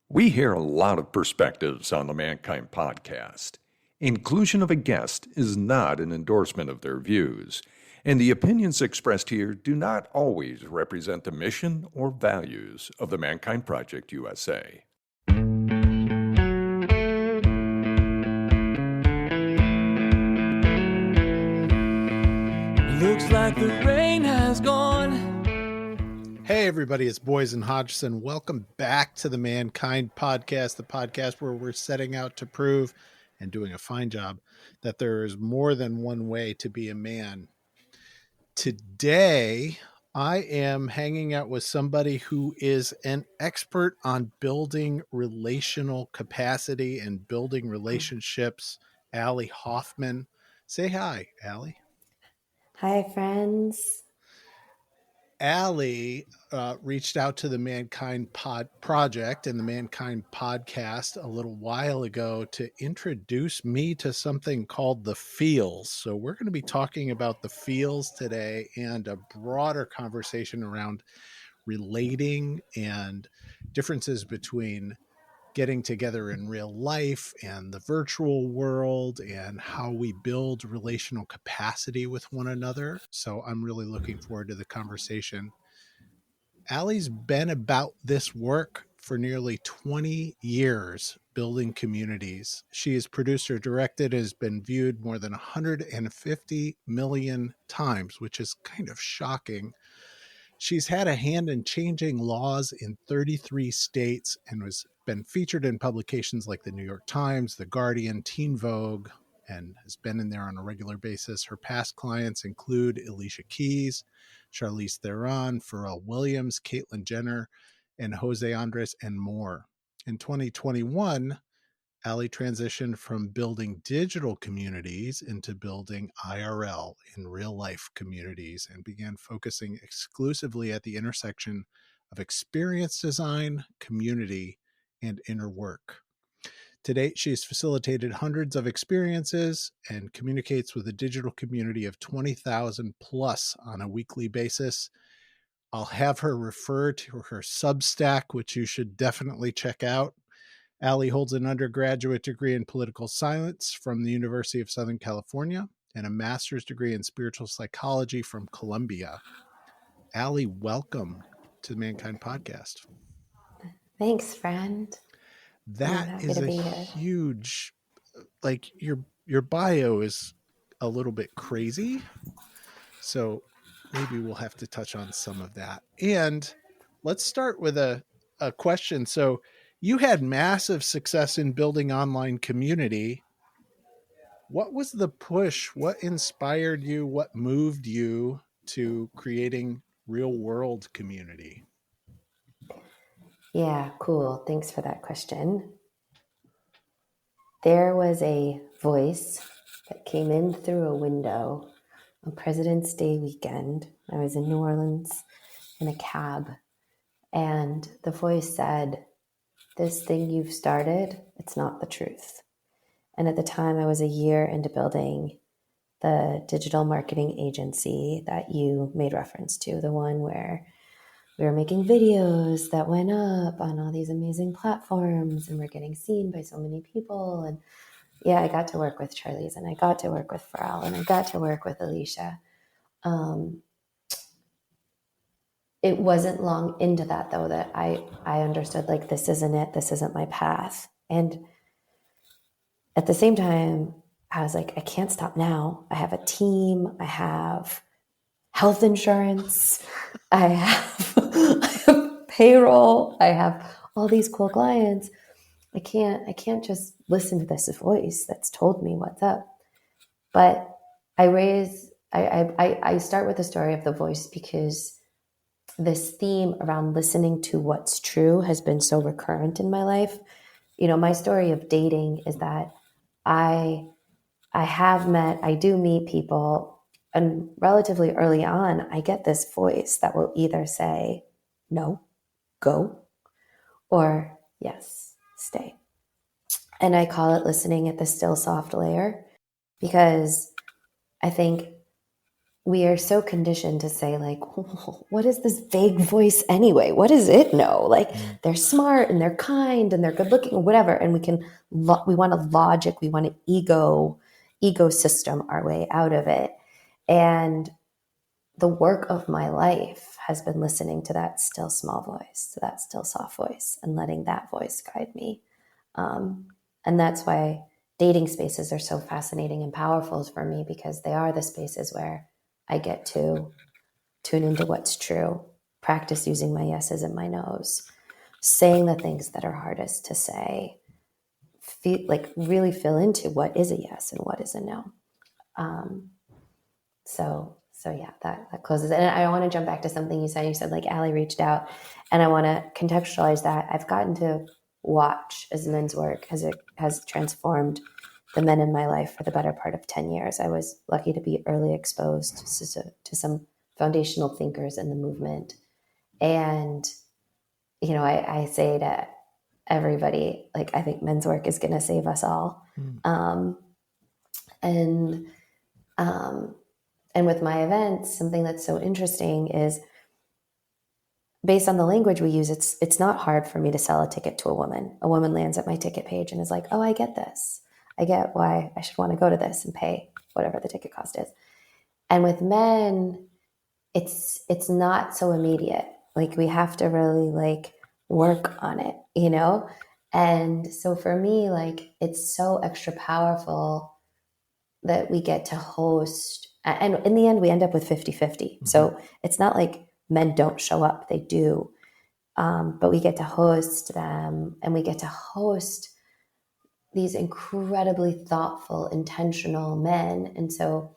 We hear a lot of perspectives on the Mankind podcast. Inclusion of a guest is not an endorsement of their views, and the opinions expressed here do not always represent the mission or values of the Mankind Project USA. Looks like the rain has gone. Hey everybody, it's Boys and Hodgson. Welcome back to the Mankind Podcast, the podcast where we're setting out to prove and doing a fine job that there is more than one way to be a man. Today, I am hanging out with somebody who is an expert on building relational capacity and building relationships, Allie Hoffman. Say hi, Allie. Hi, friends. Allie reached out to the Mankind Project and the Mankind Podcast a little while ago to introduce me to something called the feels. So we're going to be talking about the feels today and a broader conversation around relating and differences between getting together in real life and the virtual world and how we build relational capacity with one another. So I'm really looking forward to the conversation. Allie's been about this work for nearly 20 years, building communities. She is produced or directed, has been viewed more than 150 million times, which is kind of shocking. She's had a hand in changing laws in 33 states and has been featured in publications like the New York Times, The Guardian, Teen Vogue, and has been in there on a regular basis. Her past clients include Alicia Keys, Charlize Theron, Pharrell Williams, Caitlyn Jenner, and Jose Andres, and more. In 2021, Allie transitioned from building digital communities into building IRL in real life communities and began focusing exclusively at the intersection of experience design, community, and inner work. To date, she has facilitated hundreds of experiences and communicates with a digital community of 20,000 plus on a weekly basis. I'll have her refer to her Substack, which you should definitely check out. Allie holds an undergraduate degree in political science from the University of Southern California and a master's degree in spiritual psychology from Columbia. Allie, welcome to the Mankind Podcast. Thanks, friend. That is a huge, like your bio is a little bit crazy. So maybe we'll have to touch on some of that. And let's start with a question. So you had massive success in building online community. What was the push? What inspired you? What moved you to creating real world community? Yeah, cool. Thanks for that question. There was a voice that came in through a window on President's Day weekend. I was in New Orleans in a cab, and the voice said, "This thing you've started, it's not the truth." And at the time, I was a year into building the digital marketing agency that you made reference to, the one where we were making videos that went up on all these amazing platforms and we're getting seen by so many people. And yeah, I got to work with Charlize and I got to work with Pharrell and I got to work with Alicia. It wasn't long into that though that I understood, like, this isn't it. This isn't my path. And at the same time, I was like, I can't stop now. I have a team. I have health insurance. I have payroll. I have all these cool clients. I can't just listen to this voice that's told me what's up. But I start with the story of the voice because this theme around listening to what's true has been so recurrent in my life. You know, my story of dating is that I do meet people, and relatively early on, I get this voice that will either say, no, go, or yes, stay. And I call it listening at the still soft layer because I think we are so conditioned to say, like, what is this vague voice anyway? What does it know? Like, they're smart and they're kind and they're good looking or whatever. And we want to logic, we want to ego system our way out of it. And the work of my life has been listening to that still small voice, to that still soft voice, and letting that voice guide me. And that's why dating spaces are so fascinating and powerful for me, because they are the spaces where I get to tune into what's true, practice using my yeses and my nos, saying the things that are hardest to say, really feel into what is a yes and what is a no. So yeah, that closes it. And I want to jump back to something you said. You said, like, Allie reached out, and I want to contextualize that. I've gotten to watch as men's work has transformed the men in my life for the better part of 10 years. I was lucky to be early exposed to some foundational thinkers in the movement. And, I say to everybody, like, I think men's work is going to save us all. And with my events, something that's so interesting is, based on the language we use, it's not hard for me to sell a ticket to a woman. A woman lands at my ticket page and is like, oh, I get this. I get why I should want to go to this and pay whatever the ticket cost is. And with men, it's not so immediate. Like, we have to really work on it, And so for me, it's so extra powerful that we get to host. And in the end, we end up with 50-50. Mm-hmm. So it's not like men don't show up, they do. But we get to host them, and we get to host these incredibly thoughtful, intentional men. And so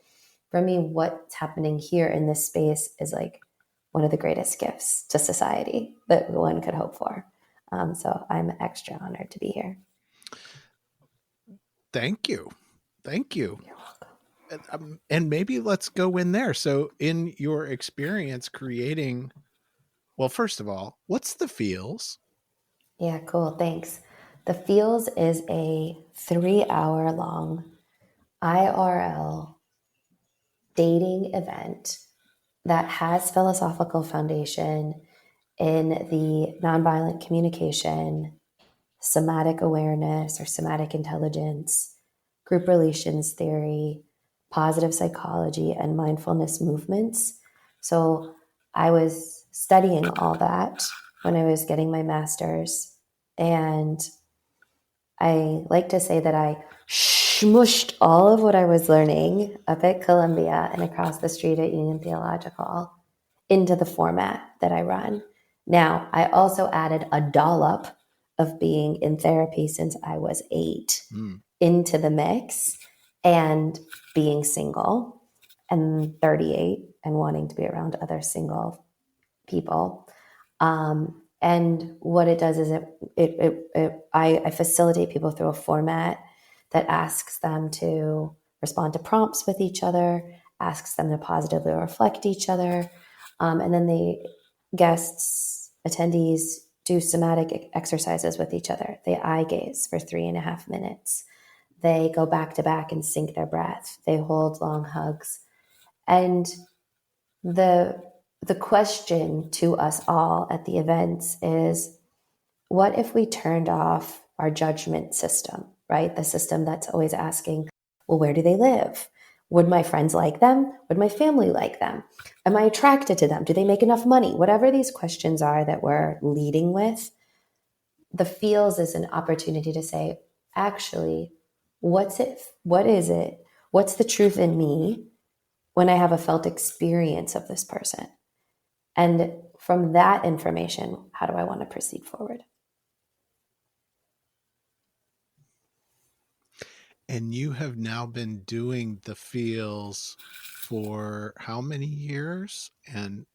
for me, what's happening here in this space is like one of the greatest gifts to society that one could hope for. So I'm extra honored to be here. Thank you. You're welcome. And maybe let's go in there. So in your experience creating, well, first of all, what's the Feels? Yeah, cool. Thanks. The Feels is a 3-hour long IRL dating event that has philosophical foundation in the nonviolent communication, somatic awareness or somatic intelligence, group relations theory, positive psychology, and mindfulness movements. So I was studying all that when I was getting my master's. And I like to say that I smushed all of what I was learning up at Columbia and across the street at Union Theological into the format that I run. Now, I also added a dollop of being in therapy since I was 8 into the mix, and being single and 38 and wanting to be around other single people. And what it does is I facilitate people through a format that asks them to respond to prompts with each other, asks them to positively reflect each other. And then the guests, attendees, do somatic exercises with each other. They eye gaze for 3.5 minutes. They go back to back and sync their breath. They hold long hugs. And the question to us all at the events is, what if we turned off our judgment system, right? The system that's always asking, well, where do they live? Would my friends like them? Would my family like them? Am I attracted to them? Do they make enough money? Whatever these questions are that we're leading with, the Feels is an opportunity to say, actually, what's it? What is it? What's the truth in me when I have a felt experience of this person? And from that information, how do I want to proceed forward? And you have now been doing the Feels for how many years? And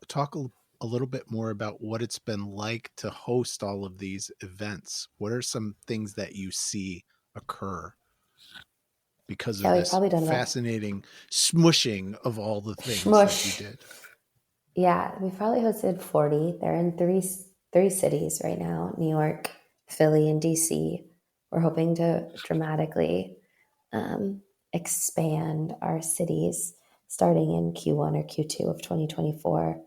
talk a little bit more about what it's been like to host all of these events. What are some things that you see occur because of this fascinating smushing of all the things that you did? Yeah, we've probably hosted 40. They're in three cities right now: New York, Philly, and DC. We're hoping to dramatically expand our cities starting in Q1 or Q2 of 2024.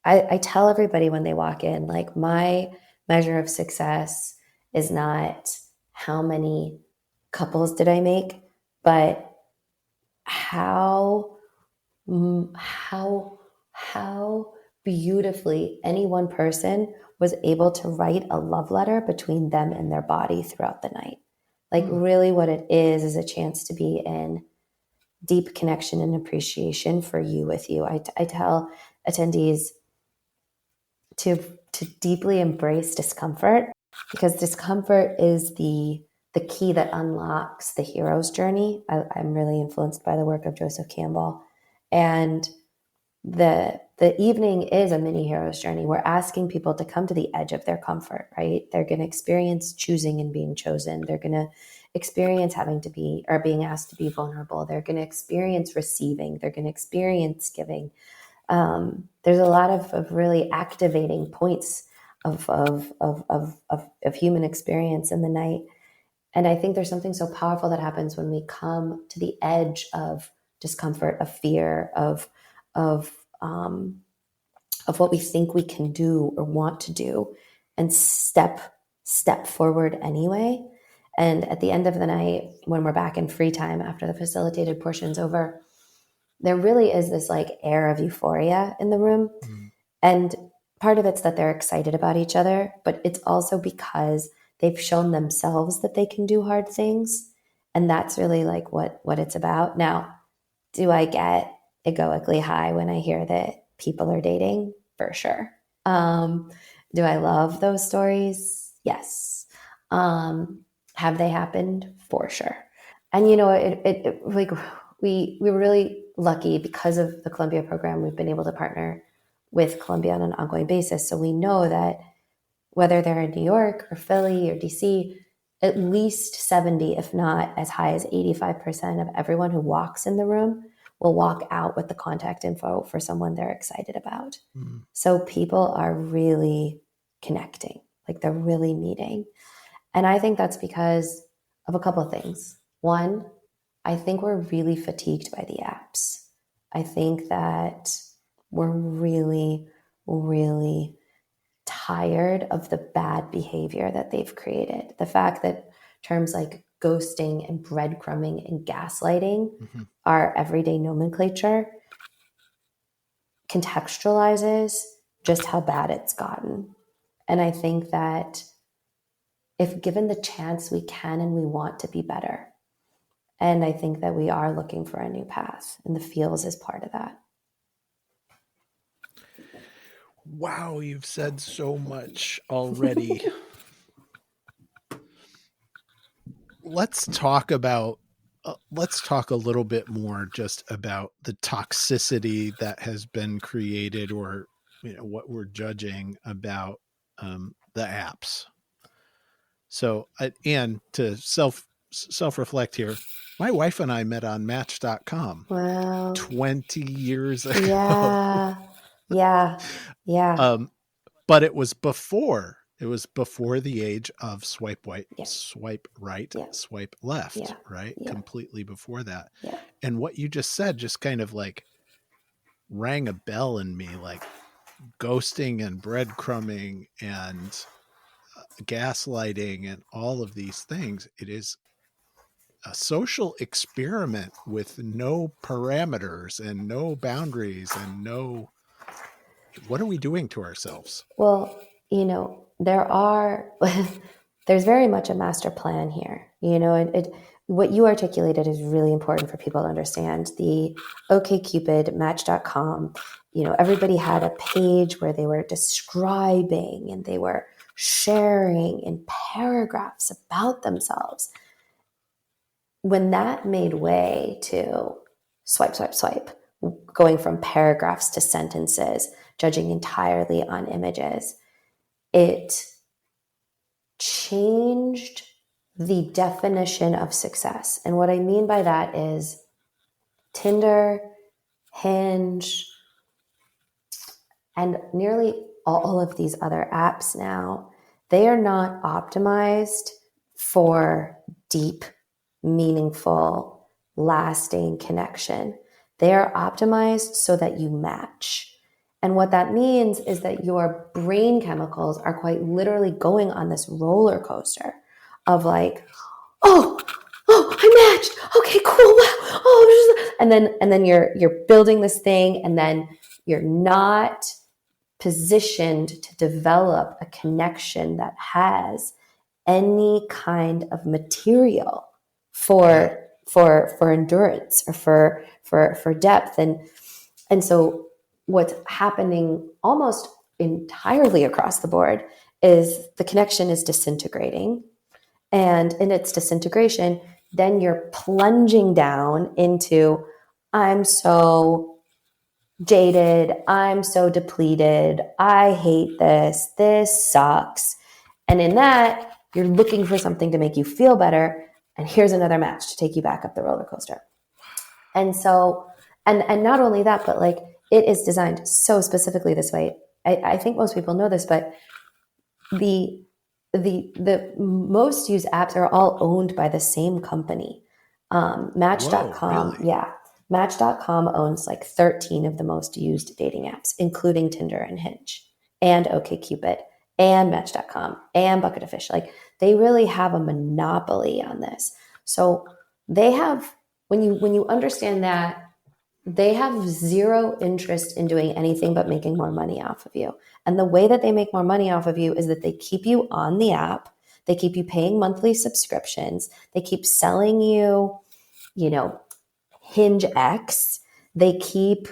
I tell everybody when they walk in, like, my measure of success is not how many couples did I make, but how beautifully any one person was able to write a love letter between them and their body throughout the night. Like, really what it is a chance to be in deep connection and appreciation for you with you. I tell attendees to deeply embrace discomfort, because discomfort is the key that unlocks the hero's journey. I'm really influenced by the work of Joseph Campbell, and the evening is a mini hero's journey. We're asking people to come to the edge of their comfort, right? They're going to experience choosing and being chosen. They're going to experience having to be, or being asked to be vulnerable. They're going to experience receiving. They're going to experience giving. There's a lot of really activating points of human experience in the night. And I think there's something so powerful that happens when we come to the edge of discomfort, of fear, of what we think we can do or want to do, and step forward anyway. And at the end of the night, when we're back in free time after the facilitated portion's over, there really is this like air of euphoria in the room. And part of it's that they're excited about each other, but it's also because they've shown themselves that they can do hard things. And that's really like what it's about. Now, do I get egoically high when I hear that people are dating? For sure. Do I love those stories? Yes. Have they happened? For sure. And it like we were really lucky because of the Columbia program. We've been able to partner with Columbia on an ongoing basis. So we know that whether they're in New York or Philly or DC, at least 70, if not as high as 85% of everyone who walks in the room will walk out with the contact info for someone they're excited about. So people are really connecting, like they're really meeting. And I think that's because of a couple of things. One, I think we're really fatigued by the apps. I think that we're really, really tired of the bad behavior that they've created. The fact that terms like ghosting and breadcrumbing and gaslighting are everyday nomenclature contextualizes just how bad it's gotten. And I think that if given the chance, we can and we want to be better. And I think that we are looking for a new path, and the feels is part of that. Wow, you've said so much already. Let's talk a little bit more just about the toxicity that has been created, or what we're judging about the apps. So, and to self-reflect here, my wife and I met on Match.com. Wow. 20 years ago. Yeah. But it was before the age of swipe right, swipe left, right? Yeah. Completely before that. Yeah. And what you just said just kind of like rang a bell in me, like ghosting and breadcrumbing and gaslighting and all of these things. It is a social experiment with no parameters and no boundaries and no, what are we doing to ourselves? Well, there's very much a master plan here. What you articulated is really important for people to understand. The OkCupid, Match.com, everybody had a page where they were describing and they were sharing in paragraphs about themselves. When that made way to swipe, going from paragraphs to sentences, judging entirely on images, it changed the definition of success. And what I mean by that is Tinder, Hinge, and nearly all of these other apps now, they are not optimized for deep, meaningful, lasting connection. They are optimized so that you match. And what that means is that your brain chemicals are quite literally going on this roller coaster of like, oh, I matched. Okay, cool. Wow. Oh, and then you're building this thing, and then you're not positioned to develop a connection that has any kind of material for endurance or for depth. And so what's happening almost entirely across the board is the connection is disintegrating. And in its disintegration, then you're plunging down into, I'm so jaded, I'm so depleted, I hate this sucks. And in that, you're looking for something to make you feel better. And here's another match to take you back up the roller coaster. And so, and not only that, but like it is designed so specifically this way. I think most people know this, but the most used apps are all owned by the same company. Match.com. Whoa, really? Yeah. Match.com owns like 13 of the most used dating apps, including Tinder and Hinge and OkCupid and Match.com and Bucket of Fish. Like they really have a monopoly on this. So they have, when you understand that, they have zero interest in doing anything but making more money off of you. And the way that they make more money off of you is that they keep you on the app. They keep you paying monthly subscriptions. They keep selling you, Hinge X. They keep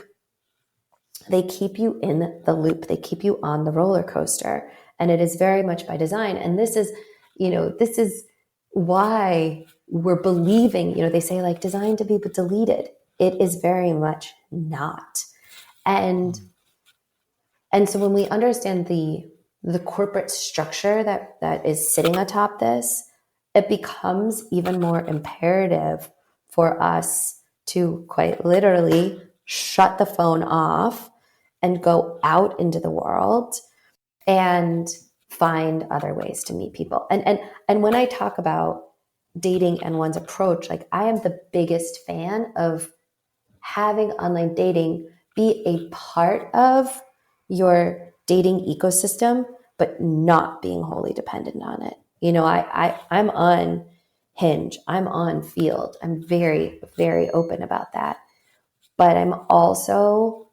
you in the loop. They keep you on the roller coaster. And it is very much by design. And this is why we're believing, they say like designed to be deleted. It is very much not. And so when we understand the corporate structure that is sitting atop this, it becomes even more imperative for us to quite literally shut the phone off and go out into the world and find other ways to meet people. And when I talk about dating and one's approach, like I am the biggest fan of having online dating be a part of your dating ecosystem, but not being wholly dependent on it. I'm on Hinge, I'm on Field. I'm very, very open about that. But I'm also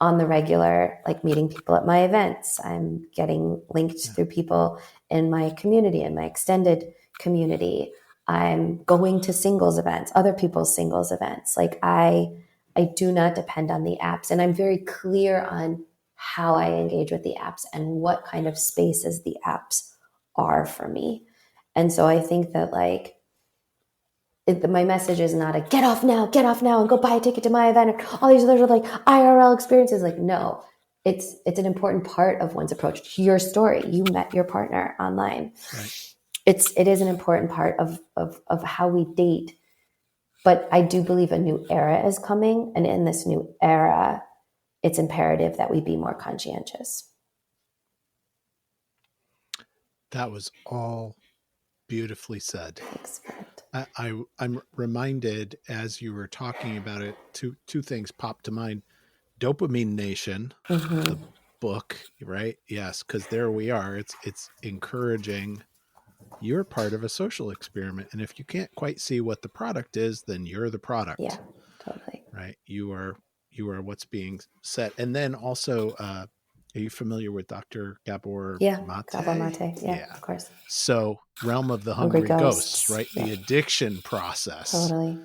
on the regular, like meeting people at my events. I'm getting linked through people in my community, in my extended community. I'm going to singles events, other people's singles events. Like I do not depend on the apps, and I'm very clear on how I engage with the apps and what kind of spaces the apps are for me. And so I think that like my message is not a get off now and go buy a ticket to my event and all these other like IRL experiences. Like, no, it's an important part of one's approach to your story. You met your partner online. Right. It is an important part of how we date. But I do believe a new era is coming. And in this new era, it's imperative that we be more conscientious. That was all beautifully said. Thanks, friend. I'm reminded as you were talking about it, two things popped to mind. Dopamine Nation, the book, right? Yes, because there we are. It's encouraging you're part of a social experiment. And if you can't quite see what the product is, then you're the product. Yeah, totally. Right. You are what's being set. And then also, are you familiar with Dr. Gabor Mate? Gabor Mate. Yeah, of course. So Realm of the Hungry Ghosts, right? Yeah. The addiction process. Totally.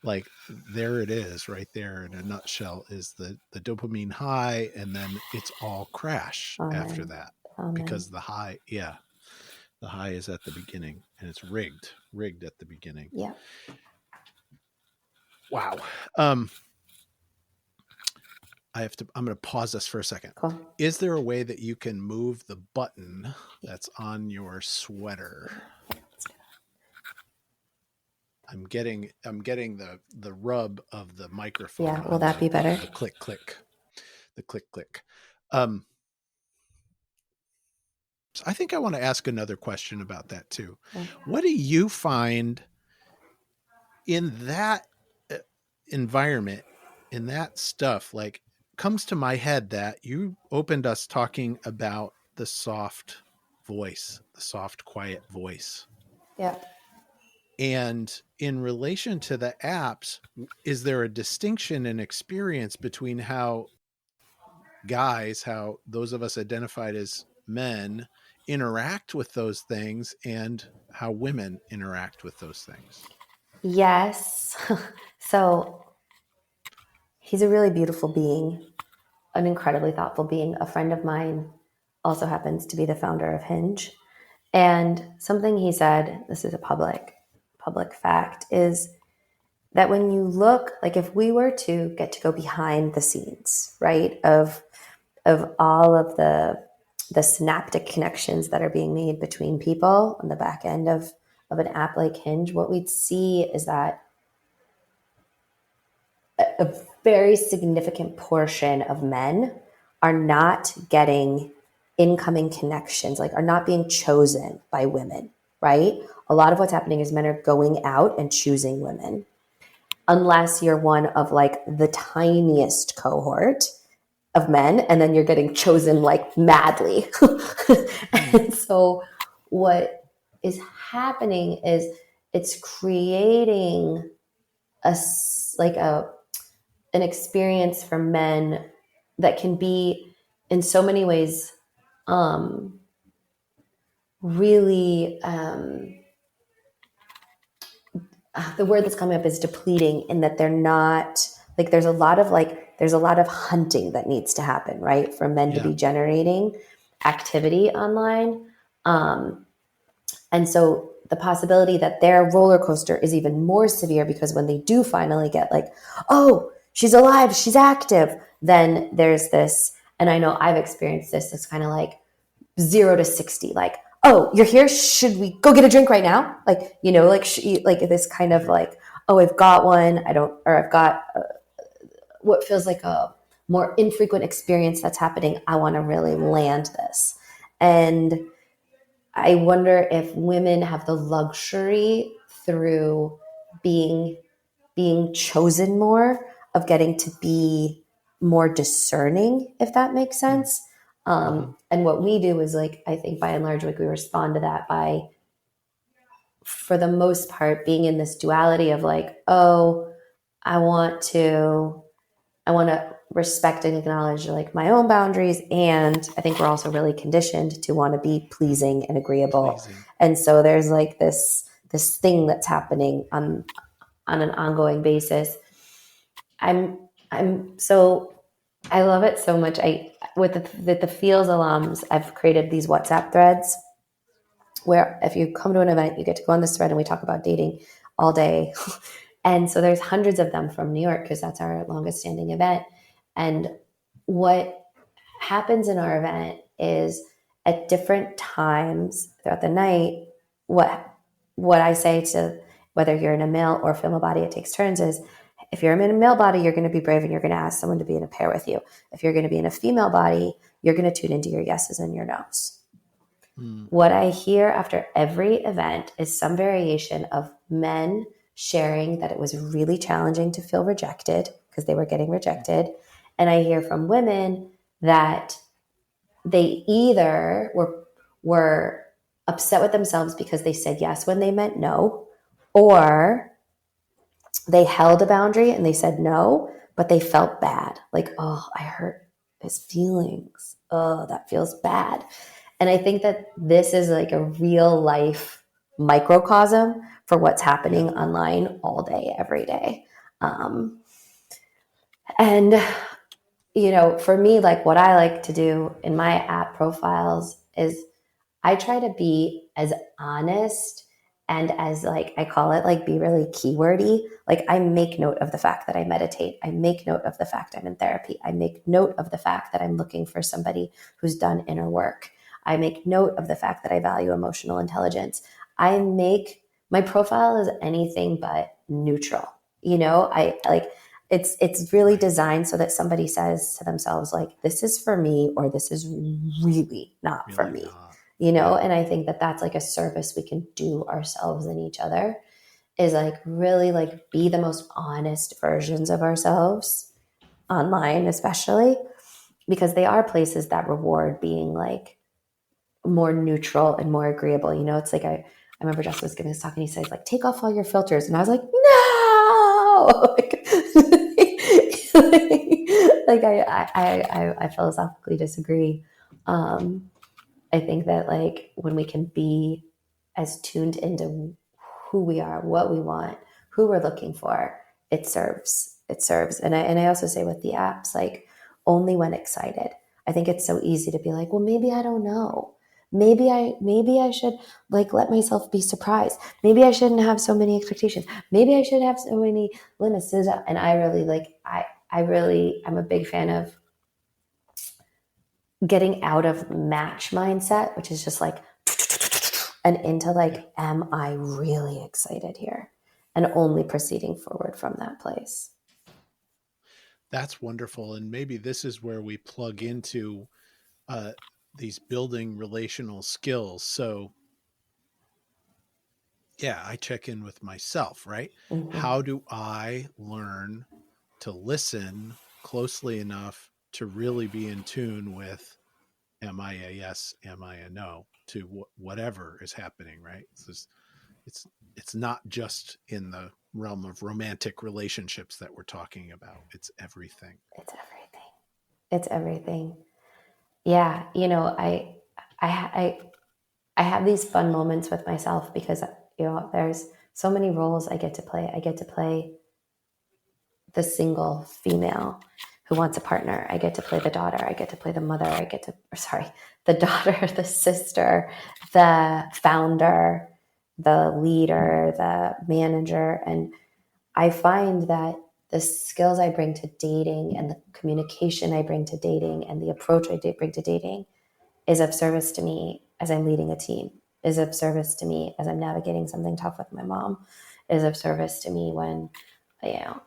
Like there it is right there in a nutshell is the dopamine high, and then it's all crash after that. Because the high is at the beginning, and it's rigged at the beginning. Yeah. Wow. I'm going to pause this for a second. Cool. Is there a way that you can move the button that's on your sweater? I'm getting the rub of the microphone. Yeah. Will that be better? The click, click. So I think I want to ask another question about that too. Yeah. What do you find in that environment, in that stuff, like comes to my head that you opened us talking about the soft voice, the soft, quiet voice. Yeah. And in relation to the apps, is there a distinction in experience between how guys, how those of us identified as men interact with those things and how women interact with those things? Yes. So he's a really beautiful being, an incredibly thoughtful being. A friend of mine also happens to be the founder of Hinge. And something he said, this is a public fact, is that when you look, like if we were to get to go behind the scenes, right, of all of the synaptic connections that are being made between people on the back end of an app like Hinge, what we'd see is that a very significant portion of men are not getting incoming connections, like are not being chosen by women, right? A lot of what's happening is men are going out and choosing women, unless you're one of like the tiniest cohort of men, and then you're getting chosen like madly. And so what is happening is it's creating a like an experience for men that can be in so many ways really the word that's coming up is depleting, in that they're not like there's a lot of hunting that needs to happen, right, for men to be generating activity online. And so the possibility that their roller coaster is even more severe, because when they do finally get like, oh, she's alive, she's active, then there's this, and I know I've experienced this, it's kind of like 0 to 60, like, oh, you're here, should we go get a drink right now? Like, you know, like like this kind of like, oh, I've got one, I've got what feels like a more infrequent experience that's happening, I want to really land this. And I wonder if women have the luxury, through being chosen more, of getting to be more discerning, if that makes sense. And what we do is, like, I think by and large, like, we respond to that by, for the most part, being in this duality of like, oh, I want to respect and acknowledge like my own boundaries. And I think we're also really conditioned to want to be pleasing and agreeable. And so there's like this thing that's happening on an ongoing basis. I'm so, I love it so much. With the Feels alums, I've created these WhatsApp threads where if you come to an event, you get to go on this thread and we talk about dating all day. And so there's hundreds of them from New York, because that's our longest standing event. And what happens in our event is, at different times throughout the night, what I say to, whether you're in a male or female body, it takes turns, is if you're in a male body, you're going to be brave and you're going to ask someone to be in a pair with you. If you're going to be in a female body, you're going to tune into your yeses and your nos. What I hear after every event is some variation of men sharing that it was really challenging to feel rejected because they were getting rejected. And I hear from women that they either were upset with themselves because they said yes when they meant no, or they held a boundary and they said no, but they felt bad. Like, oh, I hurt his feelings. Oh, that feels bad. And I think that this is like a real life microcosm for what's happening online all day, every day. And, you know, for me, like what I like to do in my app profiles is I try to be as honest and as, like, I call it, like, be really keywordy. Like, I make note of the fact that I meditate. I make note of the fact I'm in therapy. I make note of the fact that I'm looking for somebody who's done inner work. I make note of the fact that I value emotional intelligence. My profile is anything but neutral. You know, I like, it's really designed so that somebody says to themselves, like, this is for me, or this is really not for me. You know, and I think that that's like a service we can do ourselves and each other, is like really like be the most honest versions of ourselves online, especially because they are places that reward being like more neutral and more agreeable. You know, it's like I remember Justin was giving this talk and he says like, take off all your filters. And I was like, no, like I philosophically disagree. I think that like when we can be as tuned into who we are, what we want, who we're looking for, it serves. It serves. And I also say with the apps, like only when excited. I think it's so easy to be like, well, maybe I don't know. Maybe I should like let myself be surprised. Maybe I shouldn't have so many expectations. Maybe I should have so many limits. And I really like I'm a big fan of getting out of match mindset, which is just like and into like, am I really excited here? And only proceeding forward from that place. That's wonderful. And maybe this is where we plug into these building relational skills. So, yeah, I check in with myself, right? Mm-hmm. How do I learn to listen closely enough to really be in tune with, am I a yes, am I a no to whatever is happening, right? It's not just in the realm of romantic relationships that we're talking about. It's everything. It's everything. It's everything. Yeah, you know, I have these fun moments with myself because you know there's so many roles I get to play. I get to play the single female who wants a partner. I get to play the daughter. I get to play the mother. The daughter, the sister, the founder, the leader, the manager. And I find that the skills I bring to dating and the communication I bring to dating and the approach I bring to dating is of service to me as I'm leading a team, is of service to me as I'm navigating something tough with my mom, is of service to me when, you know,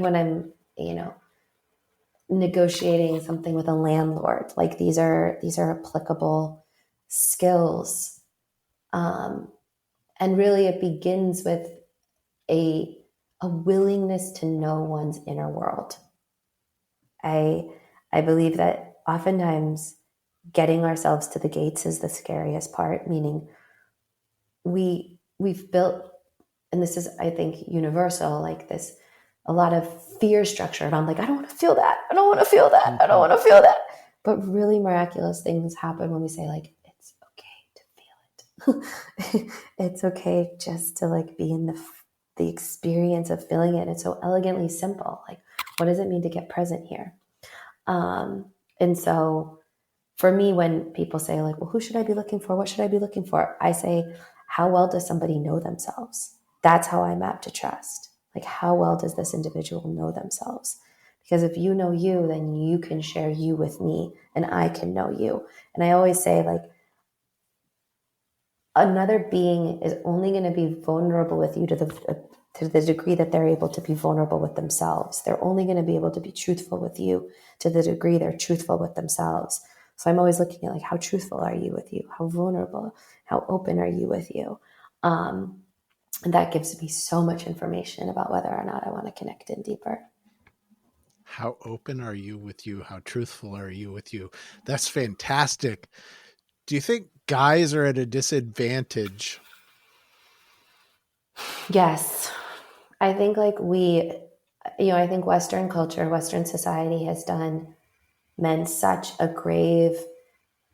when I'm, you know, negotiating something with a landlord. Like these are applicable skills. And really it begins with a willingness to know one's inner world. I believe that oftentimes getting ourselves to the gates is the scariest part, meaning we've built, and this is I think universal, like this a lot of fear structure around like I don't want to feel that, I don't want to feel that, I don't want to feel that. But really miraculous things happen when we say like it's okay to feel it. It's okay just to like be in the experience of feeling it. It's so elegantly simple. Like what does it mean to get present here? And so for me, when people say like, well, who should I be looking for? What should I be looking for? I say, how well does somebody know themselves? That's how I map to trust. Like, how well does this individual know themselves? Because if you know you, then you can share you with me and I can know you. And I always say like, another being is only going to be vulnerable with you to the degree that they're able to be vulnerable with themselves. They're only going to be able to be truthful with you to the degree they're truthful with themselves. So I'm always looking at like, how truthful are you with you? How vulnerable, how open are you with you? And that gives me so much information about whether or not I want to connect in deeper. How open are you with you? How truthful are you with you? That's fantastic. Do you think guys are at a disadvantage? Yes. I think like I think Western culture, Western society has done men such a grave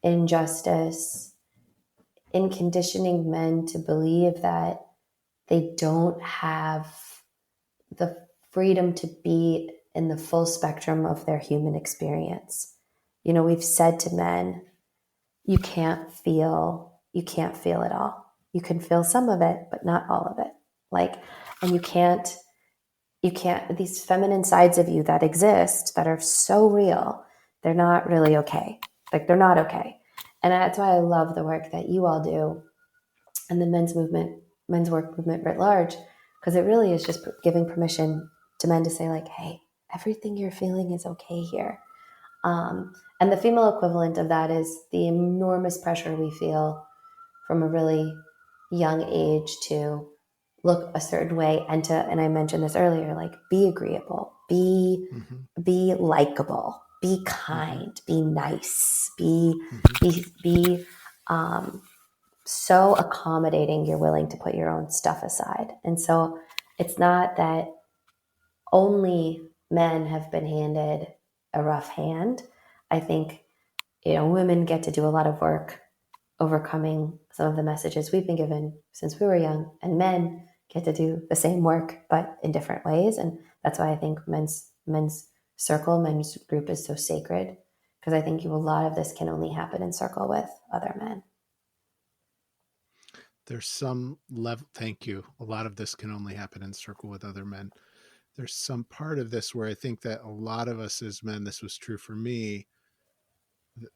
injustice in conditioning men to believe that they don't have the freedom to be in the full spectrum of their human experience. You know, we've said to men, you can't feel it all. You can feel some of it, but not all of it. Like, and you can't, these feminine sides of you that exist that are so real, they're not really okay. Like, they're not okay. And that's why I love the work that you all do and the men's work movement writ large, because it really is just giving permission to men to say like, hey, everything you're feeling is okay here. And the female equivalent of that is the enormous pressure we feel from a really young age to look a certain way, and I mentioned this earlier, like be agreeable, be likable, be kind, be nice, be so accommodating you're willing to put your own stuff aside. And so it's not that only men have been handed a rough hand. I think, women get to do a lot of work overcoming some of the messages we've been given since we were young, and men get to do the same work but in different ways. And that's why I think men's circle, men's group is so sacred, because I think a lot of this can only happen in circle with other men. There's some level, thank you. A lot of this can only happen in circle with other men. There's some part of this where I think that a lot of us as men, this was true for me,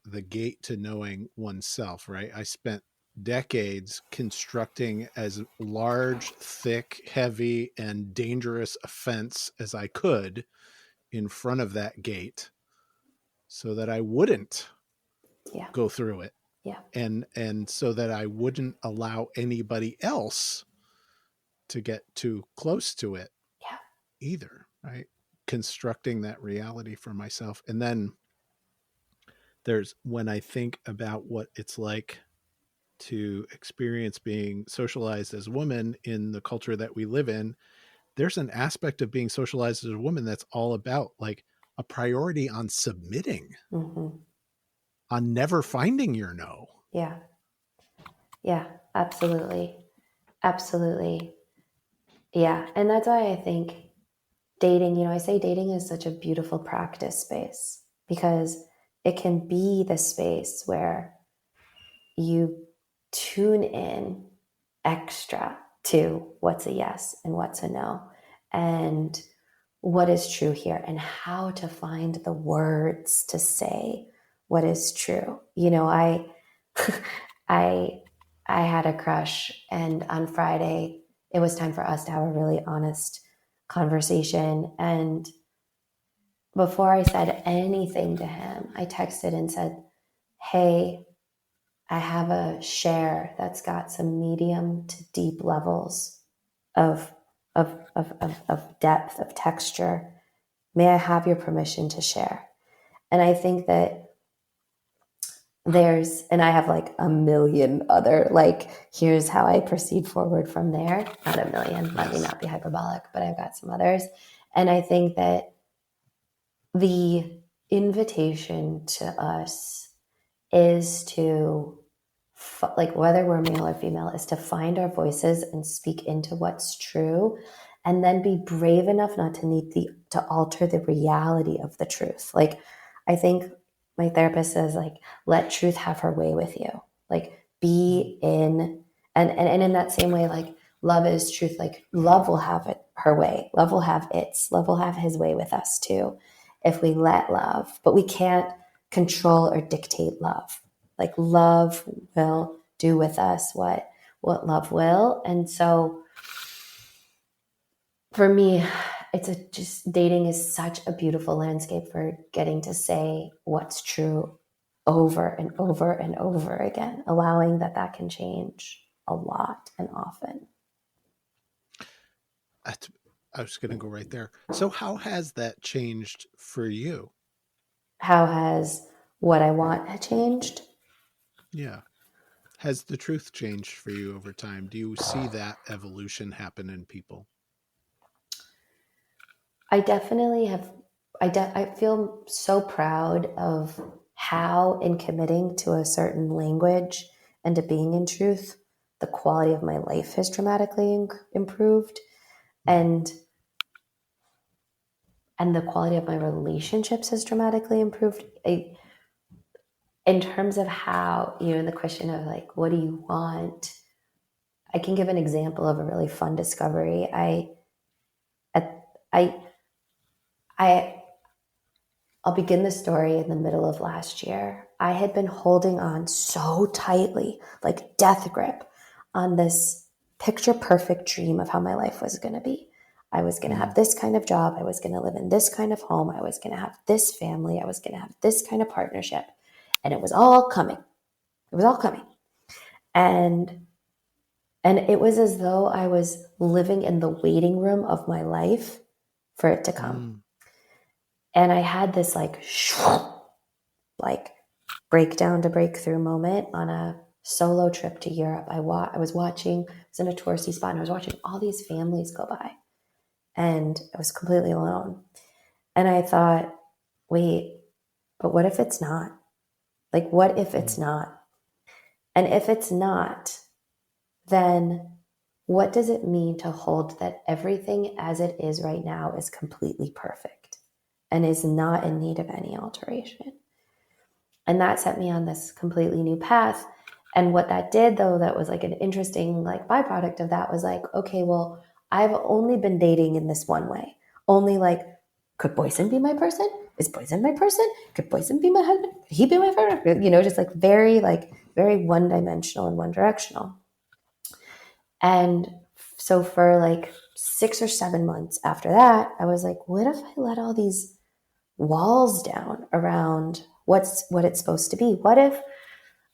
the gate to knowing oneself, right? I spent decades constructing as large, thick, heavy, and dangerous a fence as I could in front of that gate so that I wouldn't go through it. Yeah. And so that I wouldn't allow anybody else to get too close to it either, right? Constructing that reality for myself. And then when I think about what it's like to experience being socialized as a woman in the culture that we live in, there's an aspect of being socialized as a woman that's all about like a priority on submitting, on never finding your no. Yeah. Yeah, absolutely. Absolutely. Yeah. And that's why I think dating, I say dating is such a beautiful practice space, because it can be the space where you tune in extra to what's a yes and what's a no, and what is true here, and how to find the words to say what is true. I had a crush, and on Friday it was time for us to have a really honest conversation. And before I said anything to him, I texted and said, "Hey, I have a share that's got some medium to deep levels of depth, of texture. May I have your permission to share?" And I think that and I have like a million other, like, here's how I proceed forward from there. Not a million, let me not be hyperbolic, but I've got some others. And I think that the invitation to us is to, like, whether we're male or female, is to find our voices and speak into what's true, and then be brave enough not to need to alter the reality of the truth. Like, I think my therapist says, like, let truth have her way with you. Like, be in, and in that same way, like, love is truth. Like, love will have her way. Love will have his way with us too, if we let love. But we can't control or dictate love. Like, love will do with us what love will. And so for me, just dating is such a beautiful landscape for getting to say what's true over and over and over again, allowing that can change a lot and often. I was going to go right there. So how has that changed for you? How has what I want changed? Yeah. Has the truth changed for you over time? Do you see that evolution happen in people? I definitely have. I feel so proud of how, in committing to a certain language and to being in truth, the quality of my life has dramatically improved, and the quality of my relationships has dramatically improved. In terms of how, the question of, like, what do you want? I can give an example of a really fun discovery. I'll begin the story in the middle of last year. I had been holding on so tightly, like death grip, on this picture perfect dream of how my life was going to be. I was going to have this kind of job. I was going to live in this kind of home. I was going to have this family. I was going to have this kind of partnership. And it was all coming. It was all coming. And And it was as though I was living in the waiting room of my life for it to come. And I had this like breakdown to breakthrough moment on a solo trip to Europe. I was in a touristy spot, and I was watching all these families go by, and I was completely alone. And I thought, wait, but what if it's not? Like, what if it's not? And if it's not, then what does it mean to hold that everything as it is right now is completely perfect and is not in need of any alteration? And that set me on this completely new path. And what that did, though, that was like an interesting like byproduct of that was like, okay, well, I've only been dating in this one way. Only like, could Boysen be my person? Is Boysen my person? Could Boysen be my husband? Could he be my friend? Just like very one-dimensional and one-directional. And so for like 6 or 7 months after that, I was like, what if I let all these walls down around what it's supposed to be? What if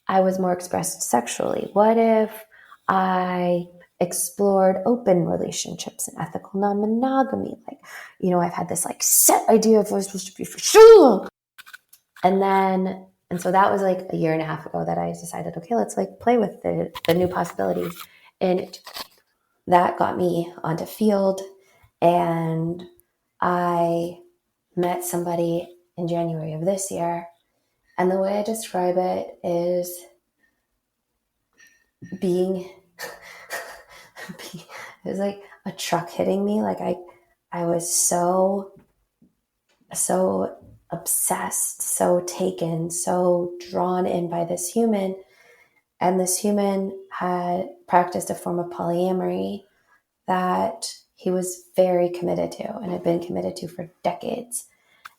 I was more expressed sexually? What if I explored open relationships and ethical non-monogamy? Like, I've had this like set idea of what it's supposed to be for sure. And so that was like a year and a half ago that I decided, okay, let's like play with the new possibilities. And that got me onto Field, and I met somebody in January of this year. And the way I describe it is being it was like a truck hitting me. Like I was so obsessed, so taken, so drawn in by this human. And this human had practiced a form of polyamory that he was very committed to and had been committed to for decades.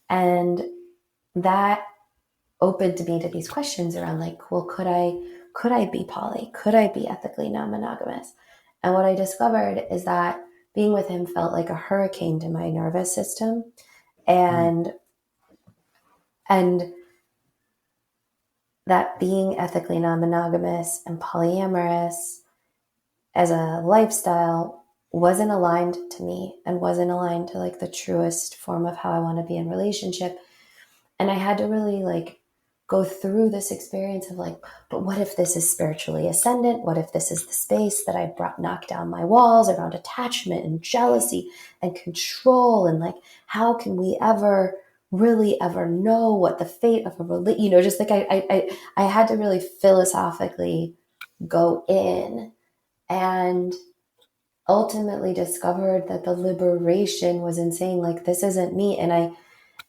And that opened me to these questions around like, well, could I be poly? Could I be ethically non-monogamous? And what I discovered is that being with him felt like a hurricane to my nervous system. And that being ethically non-monogamous and polyamorous as a lifestyle wasn't aligned to me and wasn't aligned to like the truest form of how I want to be in relationship. And I had to really like go through this experience of like, but what if this is spiritually ascendant? What if this is the space that I knocked down my walls around attachment and jealousy and control? And like, how can we ever really ever know what the fate of a relationship, just like I had to really philosophically go in, and ultimately discovered that the liberation was in saying like, this isn't me. And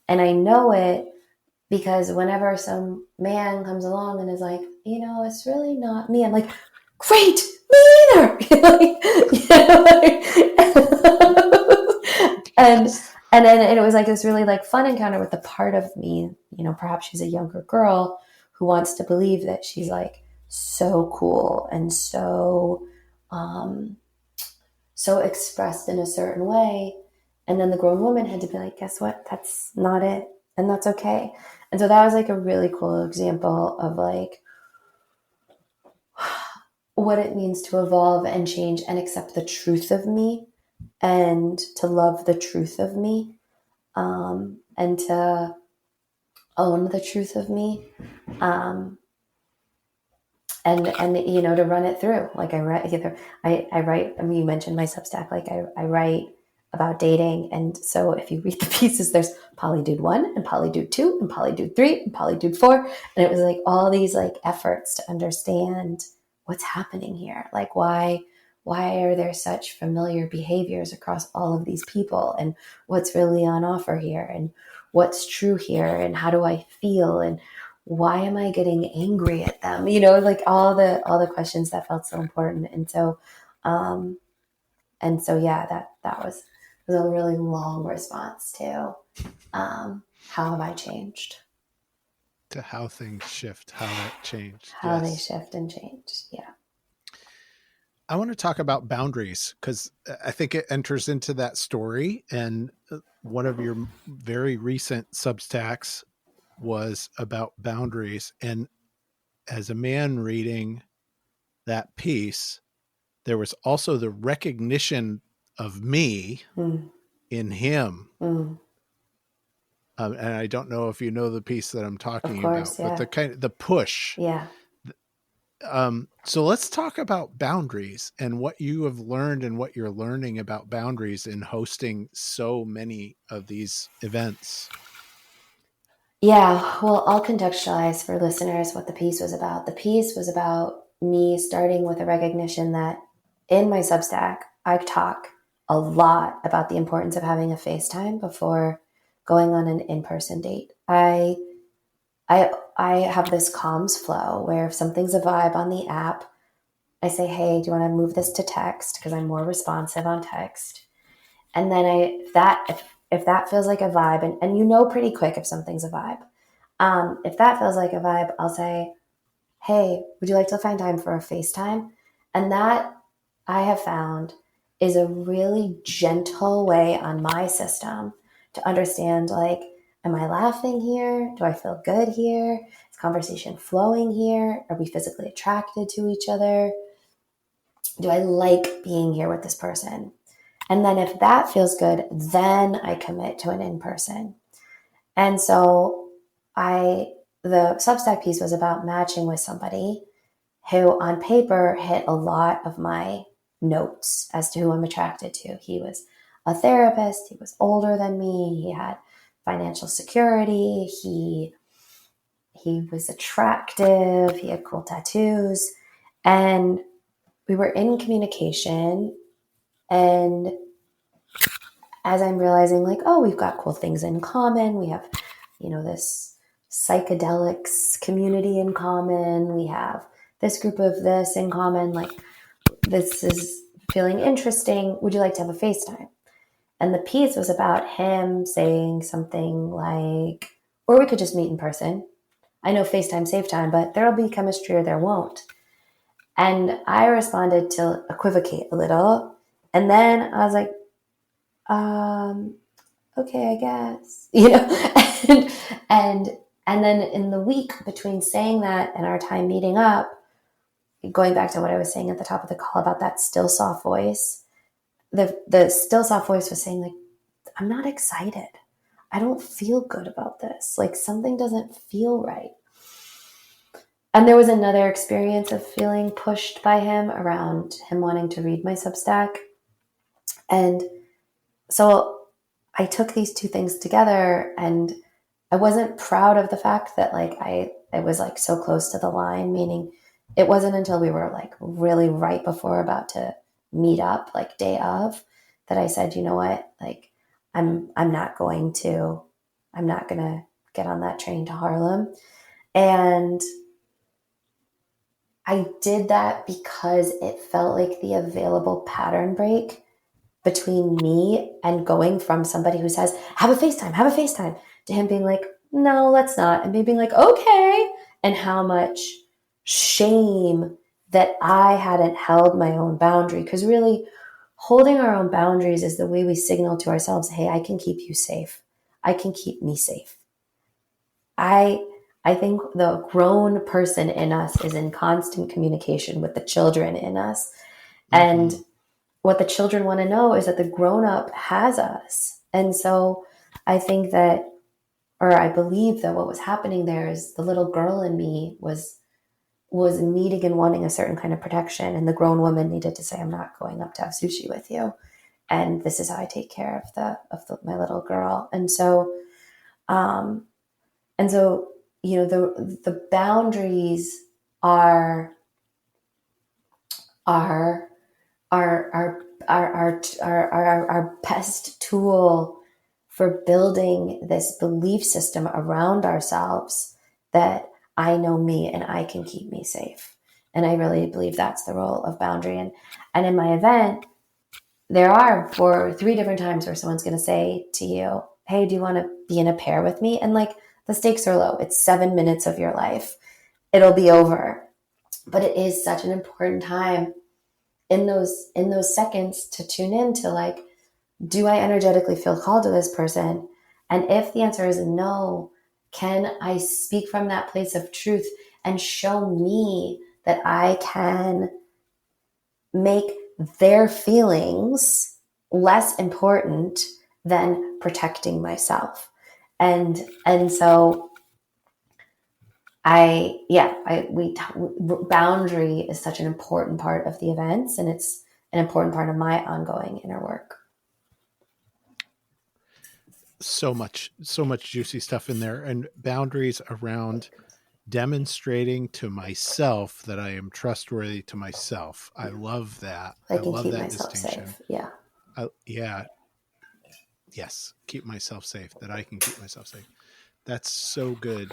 I know it because whenever some man comes along and is like, it's really not me, I'm like, great, me either. And then it was like this really like fun encounter with the part of me, perhaps she's a younger girl who wants to believe that she's like so cool and so expressed in a certain way. And then the grown woman had to be like, guess what? That's not it. And that's okay. And so that was like a really cool example of like what it means to evolve and change and accept the truth of me and to love the truth of me, and to own the truth of me, and to run it through. Like I write, you mentioned my Substack, like I write about dating. And so if you read the pieces, there's Polydude 1 and Polydude 2 and Polydude 3 and Polydude 4. And it was like all these like efforts to understand what's happening here. Like why are there such familiar behaviors across all of these people, and what's really on offer here, and what's true here, and how do I feel, and why am I getting angry at them? Like all the questions that felt so important. And so yeah, that was a really long response to how have I changed? To how things shift, how that changed. How they shift and change. Yeah. I want to talk about boundaries because I think it enters into that story. And one of your very recent Substacks was about boundaries. And as a man reading that piece, there was also the recognition of me in him. And I don't know if you know the piece that I'm talking about, yeah. but the push. Yeah. So let's talk about boundaries and what you have learned and what you're learning about boundaries in hosting so many of these events. Yeah, well, I'll contextualize for listeners what the piece was about. The piece was about me starting with a recognition that in my Substack, I talk a lot about the importance of having a FaceTime before going on an in-person date. I have this comms flow where if something's a vibe on the app, I say, hey, do you want to move this to text? Because I'm more responsive on text. And then if that feels like a vibe, and you know pretty quick if something's a vibe. If that feels like a vibe, I'll say, hey, would you like to find time for a FaceTime? And that I have found is a really gentle way on my system to understand, like, am I laughing here? Do I feel good here? Is conversation flowing here? Are we physically attracted to each other? Do I like being here with this person? And then if that feels good, then I commit to an in-person. And so the Substack piece was about matching with somebody who on paper hit a lot of my notes as to who I'm attracted to. He was a therapist. He was older than me. He had financial security. He was attractive. He had cool tattoos. And we were in communication. And as I'm realizing, like, oh, we've got cool things in common. We have, this psychedelics community in common. We have this group of this in common. Like, this is feeling interesting. Would you like to have a FaceTime? And the piece was about him saying something like, or we could just meet in person. I know FaceTime, save time, but there'll be chemistry or there won't. And I responded to equivocate a little. And then I was like, okay, I guess, and then in the week between saying that and our time meeting up, going back to what I was saying at the top of the call about that still soft voice, the still soft voice was saying, like, I'm not excited. I don't feel good about this. Like, something doesn't feel right. And there was another experience of feeling pushed by him around him wanting to read my Substack. And so I took these two things together, and I wasn't proud of the fact that, like, I was like so close to the line, meaning it wasn't until we were like really right before about to meet up, like day of, that I said, you know what, like, I'm not going to get on that train to Harlem. And I did that because it felt like the available pattern break between me and going from somebody who says, have a FaceTime, to him being like, no, let's not. And me being like, okay. And how much shame that I hadn't held my own boundary. Because really, holding our own boundaries is the way we signal to ourselves, hey, I can keep you safe. I can keep me safe. I think the grown person in us is in constant communication with the children in us. And what the children want to know is that the grown-up has us. And so I think that, or I believe that what was happening there is the little girl in me was needing and wanting a certain kind of protection. And the grown woman needed to say, I'm not going up to have sushi with you. And this is how I take care of my little girl. And so, the boundaries are our best tool for building this belief system around ourselves that I know me and I can keep me safe. And I really believe that's the role of boundary. And in my event, there are 3 different times where someone's going to say to you, hey, do you want to be in a pair with me? And like, the stakes are low. It's 7 minutes of your life. It'll be over. But it is such an important time in those seconds to tune in to, like, do I energetically feel called to this person? And if the answer is no, can I speak from that place of truth and show me that I can make their feelings less important than protecting myself. And so boundary is such an important part of the events, and it's an important part of my ongoing inner work. So much juicy stuff in there, and boundaries around demonstrating to myself that I am trustworthy to myself. I love that. I can love keep that myself distinction. safe. Yeah. Yes. Keep myself safe, that I can keep myself safe. That's so good.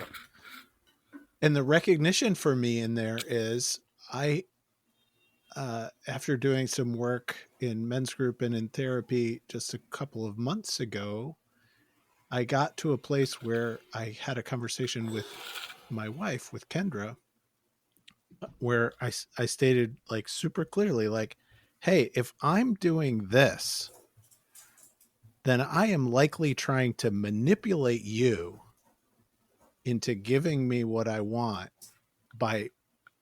And the recognition for me in there is after doing some work in men's group and in therapy just a couple of months ago, I got to a place where I had a conversation with my wife, with Kendra, where I stated like super clearly, like, hey, if I'm doing this, then I am likely trying to manipulate you into giving me what I want by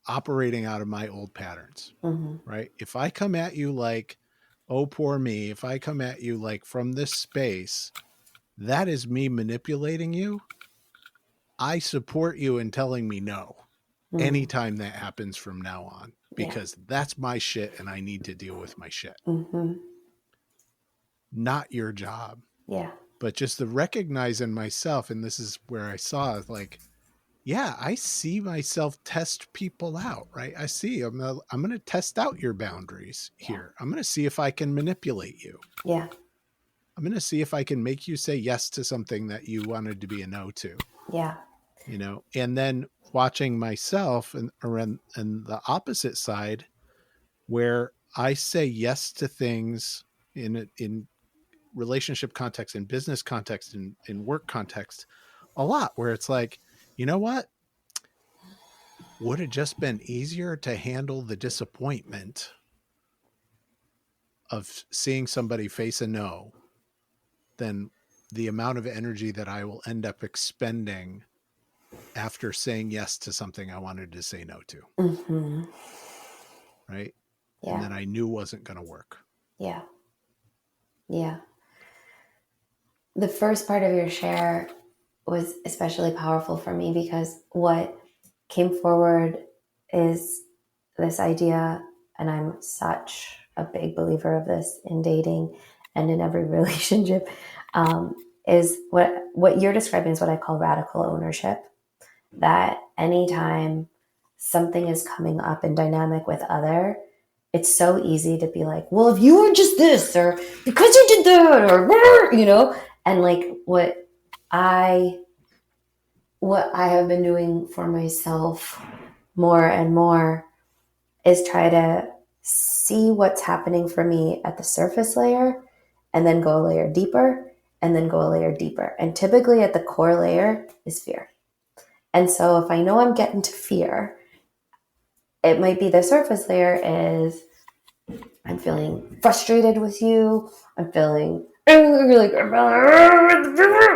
operating out of my old patterns, right? If I come at you like, oh, poor me, if I come at you like from this space, that is me manipulating you. I support you in telling me no anytime that happens from now on, because that's my shit and I need to deal with my shit. Not your job. Yeah. But just the recognizing myself, and this is where I saw like, yeah, I see myself test people out, right? I see I'm going to test out your boundaries here. I'm going to see if I can manipulate you. Yeah. I'm going to see if I can make you say yes to something that you wanted to be a no to. Yeah. You know, and then watching myself and the opposite side, where I say yes to things in relationship context, in business context, in work context, a lot, where it's like, you know what? Would it just been easier to handle the disappointment of seeing somebody face a no than the amount of energy that I will end up expending after saying yes to something I wanted to say no to. Right. Yeah. And then I knew wasn't going to work. Yeah. Yeah. The first part of your share was especially powerful for me, because what came forward is this idea, and I'm such a big believer of this in dating and in every relationship, is what you're describing is what I call radical ownership. That anytime something is coming up in dynamic with other, it's so easy to be like, well, if you were just this, or because you did that, or, you know, and like what I have been doing for myself more and more is try to see what's happening for me at the surface layer, and then go a layer deeper, and then go a layer deeper. And typically at the core layer is fear. And so if I know I'm getting to fear, it might be the surface layer is I'm feeling frustrated with you. I'm feeling like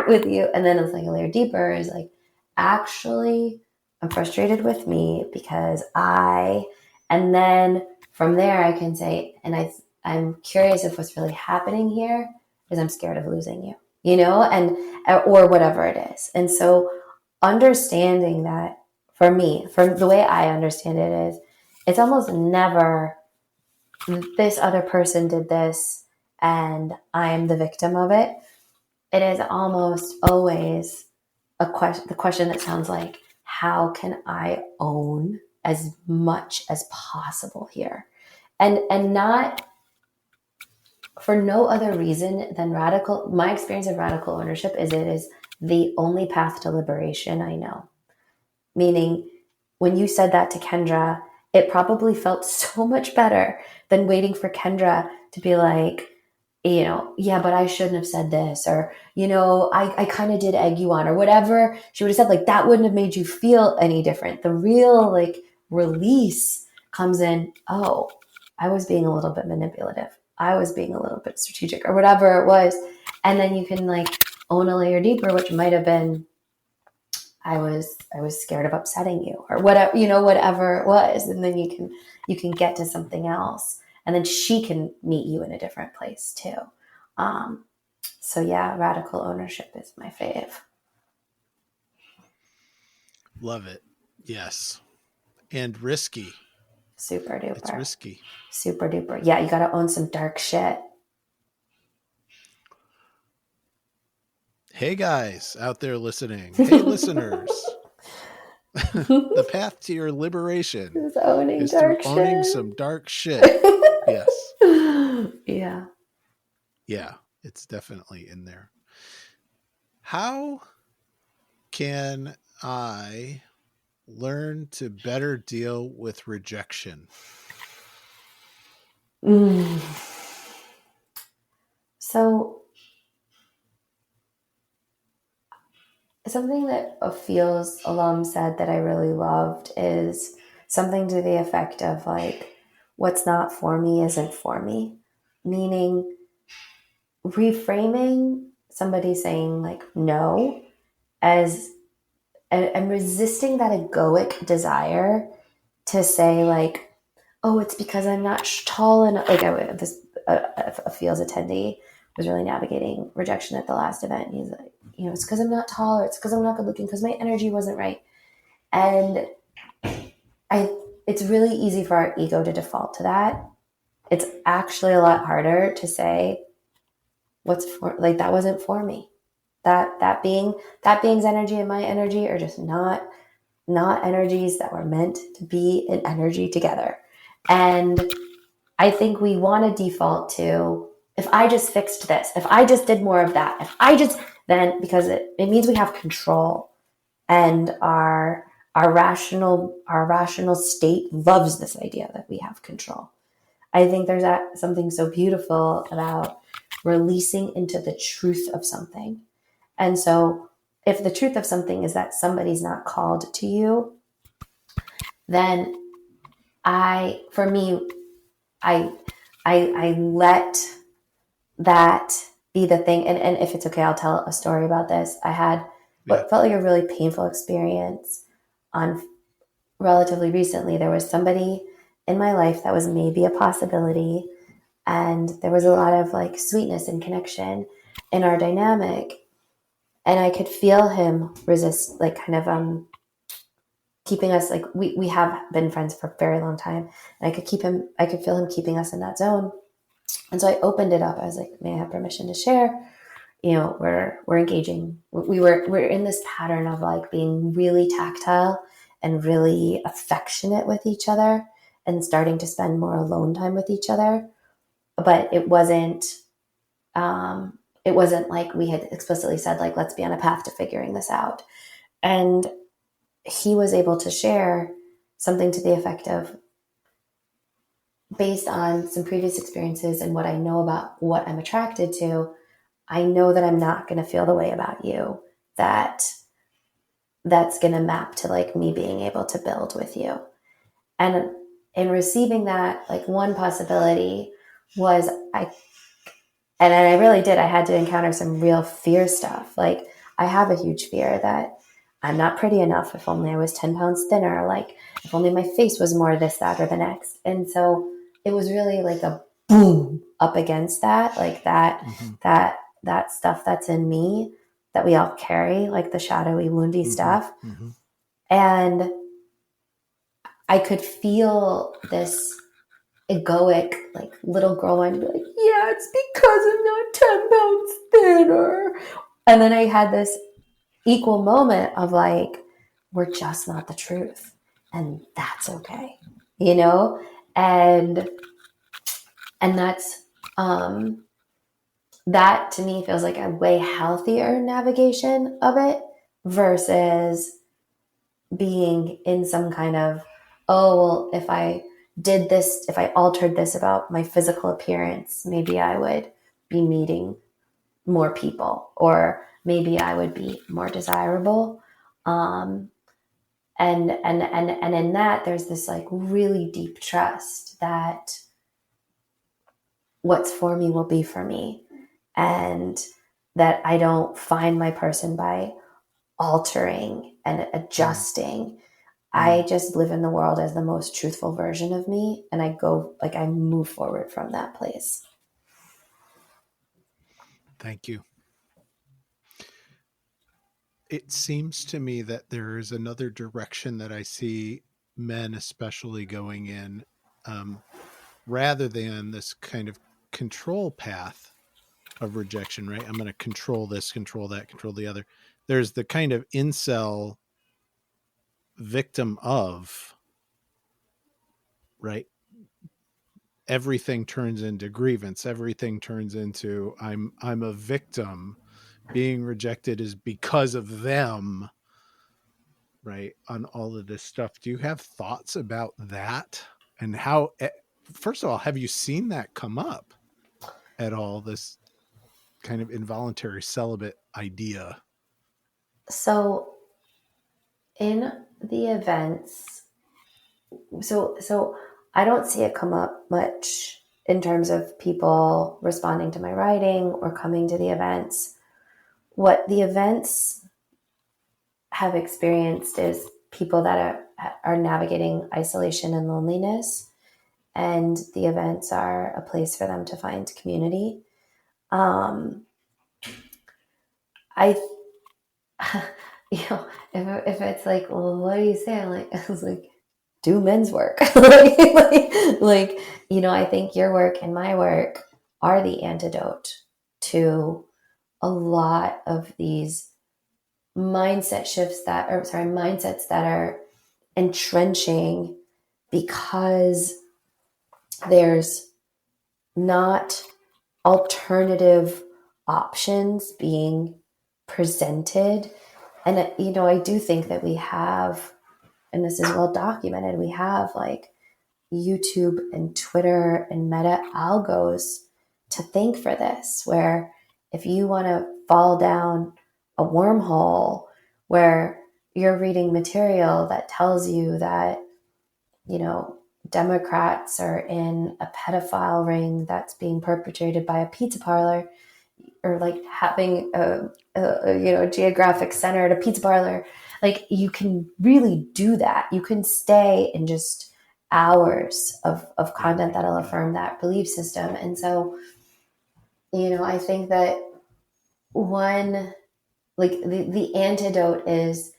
with you. And then it's like a layer deeper is like, actually, I'm frustrated with me because and then from there I can say, and I'm curious if what's really happening here is I'm scared of losing you, you know, and, or whatever it is. And so understanding that, for me, from the way I understand it, is it's almost never this other person did this and I am the victim of it. It is almost always the question that sounds like, how can I own as much as possible here? And not for no other reason than my experience of radical ownership is it is the only path to liberation I know. Meaning, when you said that to Kendra, it probably felt so much better than waiting for Kendra to be like, you know, yeah, but I shouldn't have said this, or, you know, I kind of did egg you on, or whatever she would have said. Like, that wouldn't have made you feel any different. The real like release comes in, oh, I was being a little bit manipulative. I was being a little bit strategic, or whatever it was. And then you can like own a layer deeper, which might have been, I was scared of upsetting you, or whatever, you know, whatever it was. And then you can get to something else. And then she can meet you in a different place too. So yeah, radical ownership is my fave. Love it. Yes. And risky. Super duper. It's risky. Super duper. Yeah, you got to own some dark shit. Hey guys out there listening. Hey listeners. The path to your liberation is owning through owning some dark shit. Yes. Yeah. Yeah, it's definitely in there. How can I learn to better deal with rejection? So something that a Feels alum said that I really loved is something to the effect of like, what's not for me isn't for me. Meaning reframing somebody saying like no as and resisting that egoic desire to say like, oh, it's because I'm not tall enough. Like a Feels attendee was really navigating rejection at the last event. And he's like, it's because I'm not tall, or it's because I'm not good looking, because my energy wasn't right. And it's really easy for our ego to default to that. It's actually a lot harder to say that wasn't for me. That being's energy and my energy are just not energies that were meant to be in energy together. And I think we want to default to, if I just fixed this, if I just did more of that, then because it means we have control, and our rational state loves this idea that we have control. I think there's something so beautiful about releasing into the truth of something. And so if the truth of something is that somebody's not called to you, then I let that be the thing. And if it's okay, I'll tell a story about this. I had what felt like a really painful experience on relatively recently. There was somebody in my life that was maybe a possibility, and there was a lot of like sweetness and connection in our dynamic. And I could feel him resist, like kind of keeping us, like we have been friends for a very long time, and I could feel him keeping us in that zone. And so I opened it up. I was like, may I have permission to share? We're engaging. We're in this pattern of like being really tactile and really affectionate with each other, and starting to spend more alone time with each other. But it wasn't like we had explicitly said, like, let's be on a path to figuring this out. And he was able to share something to the effect of, based on some previous experiences and what I know about what I'm attracted to, I know that I'm not going to feel the way about you that's going to map to like me being able to build with you. And in receiving that, like one possibility was I really did. I had to encounter some real fear stuff. Like I have a huge fear that I'm not pretty enough. If only I was 10 pounds thinner, like if only my face was more this, that, or the next. And so it was really like a boom up against that, like that, that stuff that's in me that we all carry, like the shadowy, woundy stuff. And I could feel this egoic, like little girl wanting to be like, yeah, it's because I'm not 10 pounds thinner. And then I had this equal moment of like, we're just not the truth, and that's okay, and that's that to me feels like a way healthier navigation of it versus being in some kind of, oh, well, if I did this, if I altered this about my physical appearance, maybe I would be meeting more people, or maybe I would be more desirable. And in that, there's this like really deep trust that what's for me will be for me, and that I don't find my person by altering and adjusting. I just live in the world as the most truthful version of me. And I move forward from that place. Thank you. It seems to me that there is another direction that I see men especially going in, rather than this kind of control path of rejection, right? I'm going to control this, control that, control the other. There's the kind of incel victim of, right? Everything turns into grievance. Everything turns into I'm a victim. Being rejected is because of them, right? On all of this stuff. Do you have thoughts about that? And how, first of all, have you seen that come up at all? This kind of involuntary celibate idea? So in the events, so I don't see it come up much in terms of people responding to my writing or coming to the events. What the events have experienced is people that are navigating isolation and loneliness, and the events are a place for them to find community. I if it's like, well, what do you say? I was like, do men's work. I think your work and my work are the antidote to a lot of these mindsets that are entrenching because there's not alternative options being presented. And, I do think that we have, and this is well documented, we have like YouTube and Twitter and Meta algos to thank for this, where if you want to fall down a wormhole where you're reading material that tells you that, Democrats are in a pedophile ring that's being perpetrated by a pizza parlor, or like having a geographic center at a pizza parlor, like you can really do that. You can stay in just hours of content that'll affirm that belief system. And so, I think that one, like the antidote is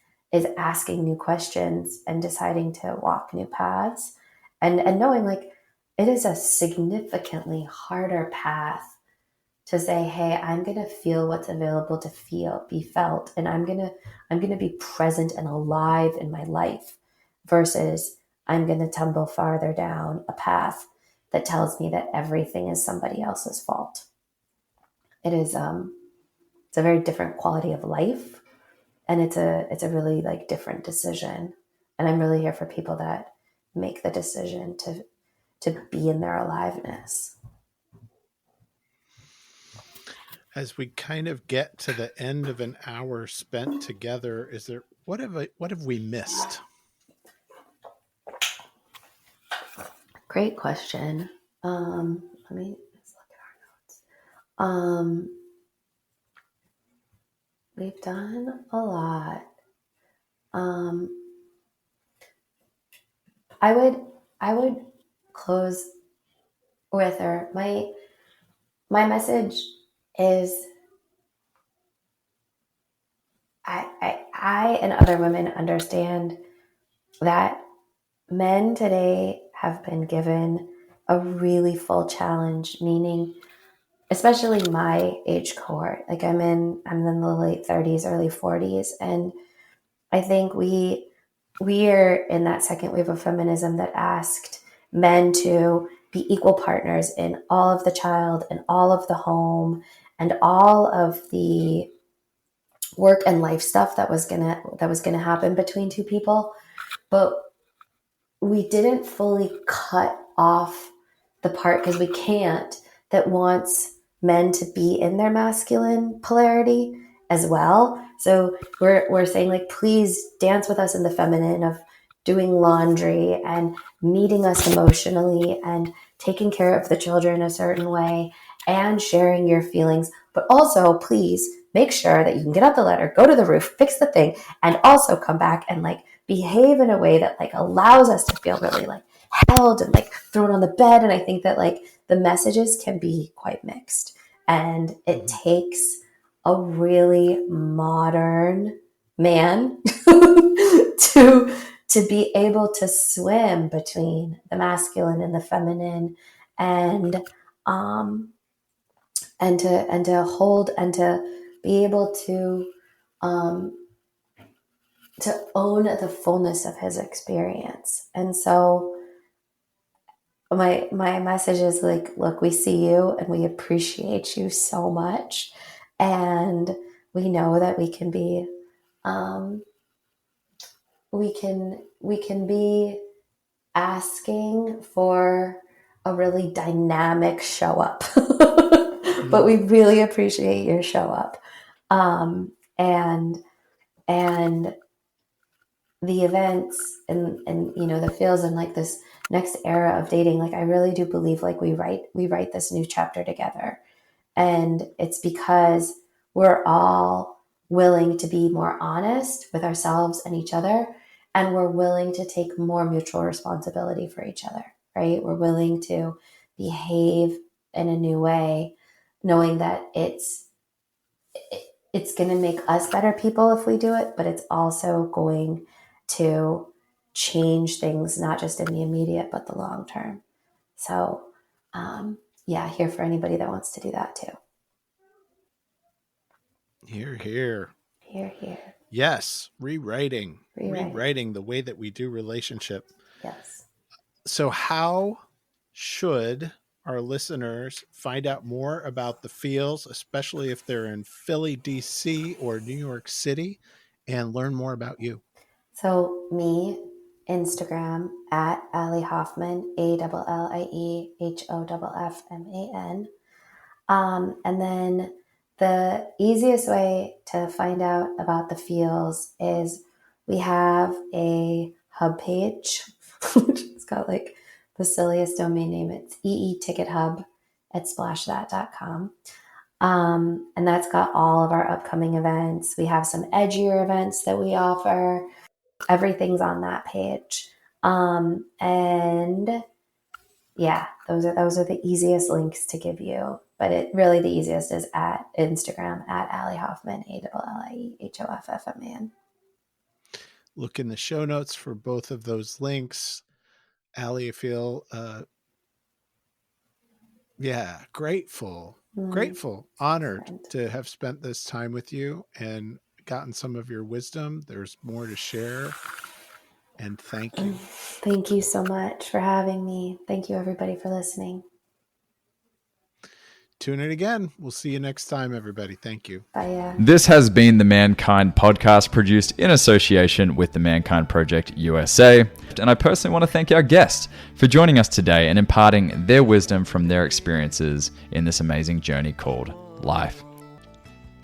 asking new questions and deciding to walk new paths, and knowing like it is a significantly harder path to say, hey, I'm going to feel what's available to be felt. And I'm going to be present and alive in my life, versus I'm going to tumble farther down a path that tells me that everything is somebody else's fault. It is, it's a very different quality of life. And it's a really like different decision. And I'm really here for people that make the decision to be in their aliveness. As we kind of get to the end of an hour spent together, what have we missed? Great question. Let's look at our notes. We've done a lot. I would close with, or my message is, I and other women understand that men today have been given a really full challenge, meaning especially my age cohort. Like I'm in the late 30s, early 40s. And I think we are in that second wave of feminism that asked men to be equal partners in all of the child and all of the home and all of the work and life stuff that was gonna happen between two people. But we didn't fully cut off the part, because we can't, that wants men to be in their masculine polarity as well. So we're saying like, please dance with us in the feminine of doing laundry and meeting us emotionally and taking care of the children a certain way and sharing your feelings. But also, please make sure that you can get out the ladder, go to the roof, fix the thing, and also come back and like behave in a way that like allows us to feel really like held and like thrown on the bed. And I think that like the messages can be quite mixed, and it takes a really modern man to be able to swim between the masculine and the feminine, and to hold and to be able to own the fullness of his experience. And so my message is like, look, we see you and we appreciate you so much, and we know that we can be we can be asking for a really dynamic show up. But we really appreciate your show up. And the events and the feels and like this next era of dating, like I really do believe like we write this new chapter together. And it's because we're all willing to be more honest with ourselves and each other, and we're willing to take more mutual responsibility for each other, right? We're willing to behave in a new way, knowing that it's going to make us better people if we do it, but it's also going to change things, not just in the immediate, but the long term. So, here for anybody that wants to do that too. Here, here. Here, here. Yes, rewriting the way that we do relationship. Yes. So how should our listeners find out more about the feels, especially if they're in Philly, DC, or New York City, and learn more about you? So me, Instagram at Allie Hoffman, ALLIEHOFFMAN. And then the easiest way to find out about the feels is we have a hub page, which has got like the silliest domain name. It's eetickethub at splashthat.com. And that's got all of our upcoming events. We have some edgier events that we offer. Everything's on that page. And yeah, those are the easiest links to give you. But the easiest is at Instagram at Allie Hoffman, ALLIEHOFFMAN. Look in the show notes for both of those links. Allie, I feel grateful, honored to have spent this time with you and gotten some of your wisdom. There's more to share. And thank you. Thank you so much for having me. Thank you, everybody, for listening. Tune in again. We'll see you next time, everybody. Thank you. Bye. This has been the Mankind Podcast, produced in association with the Mankind Project USA. And I personally want to thank our guests for joining us today and imparting their wisdom from their experiences in this amazing journey called life.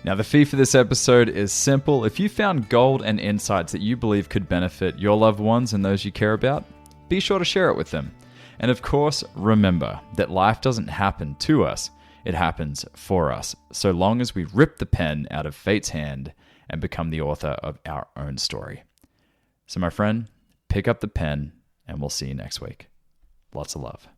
Now, the fee for this episode is simple. If you found gold and insights that you believe could benefit your loved ones and those you care about, be sure to share it with them. And of course, remember that life doesn't happen to us. It happens for us, so long as we rip the pen out of fate's hand and become the author of our own story. So my friend, pick up the pen and we'll see you next week. Lots of love.